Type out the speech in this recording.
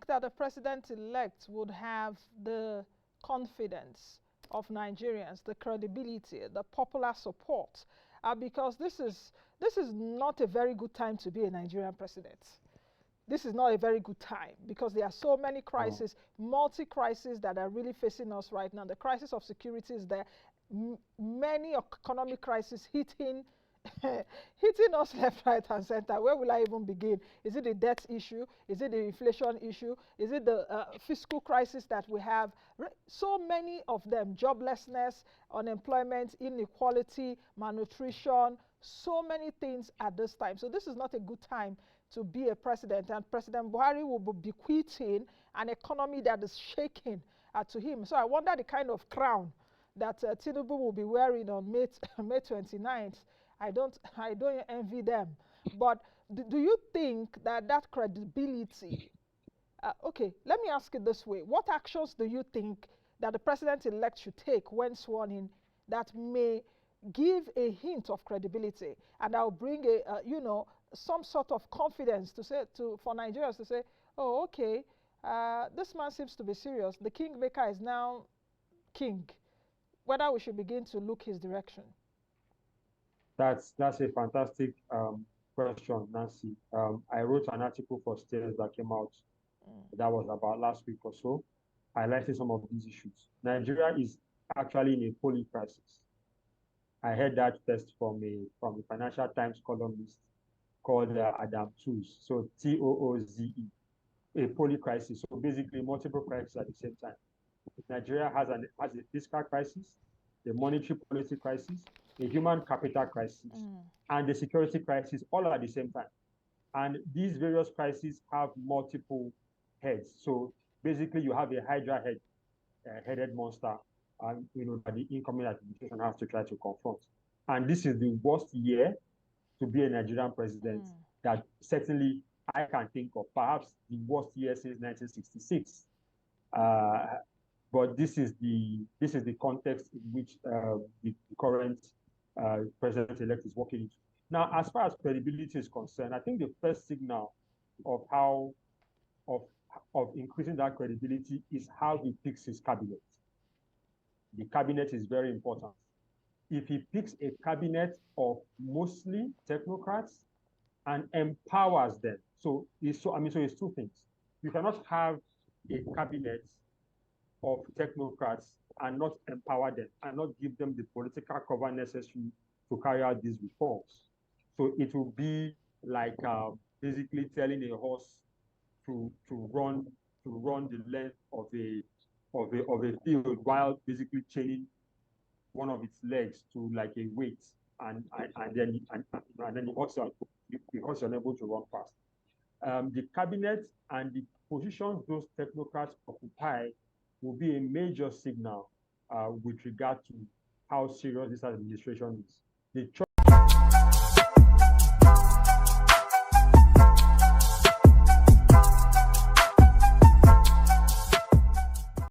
that the president-elect would have the confidence of Nigerians, the credibility, the popular support? Because this is not a very good time to be a Nigerian president. This is not a very good time because there are so many crises, multi-crises that are really facing us right now. The crisis of security is there. Many economic crises hitting hitting us left, right, and center. Where will I even begin? Is it the debt issue? Is it the inflation issue? Is it the fiscal crisis that we have? So many of them, joblessness, unemployment, inequality, malnutrition, so many things at this time. So this is not a good time to be a president. And President Buhari will be bequeathing an economy that is shaking to him. So I wonder the kind of crown that Tinubu will be wearing on May 29th. I don't envy them. But do you think that that credibility, okay, let me ask it this way. What actions do you think that the president-elect should take when sworn in that may give a hint of credibility and that will bring a, you know, some sort of confidence to say, for Nigerians to say, oh, okay, this man seems to be serious. The kingmaker is now king. Whether we should begin to look his direction. That's a fantastic question, Nancy. I wrote an article for Stairs that came out. That was about last week or so, highlighting some of these issues. Nigeria is actually in a polling crisis. I heard that first from a Financial Times columnist called Adam Tooze. So Tooze, a polling crisis. So basically multiple crises at the same time. Nigeria has a fiscal crisis, a monetary policy crisis, a human capital crisis, and a security crisis all at the same time. And these various crises have multiple heads. So basically, you have a Hydra-headed monster, you know, that the incoming administration has to try to confront. And this is the worst year to be a Nigerian president that certainly I can think of. Perhaps the worst year since 1966. But this is the context in which the current president-elect is working into. Now, as far as credibility is concerned, I think the first signal of increasing that credibility is how he picks his cabinet. The cabinet is very important. If he picks a cabinet of mostly technocrats and empowers them, so it's two things. You cannot have a cabinet of technocrats and not empower them and not give them the political cover necessary to carry out these reforms. So it will be like basically telling a horse to run the length of a field while basically chaining one of its legs to like a weight, and then the horse is unable to run fast. The cabinet and the positions those technocrats occupy will be a major signal with regard to how serious this administration is. The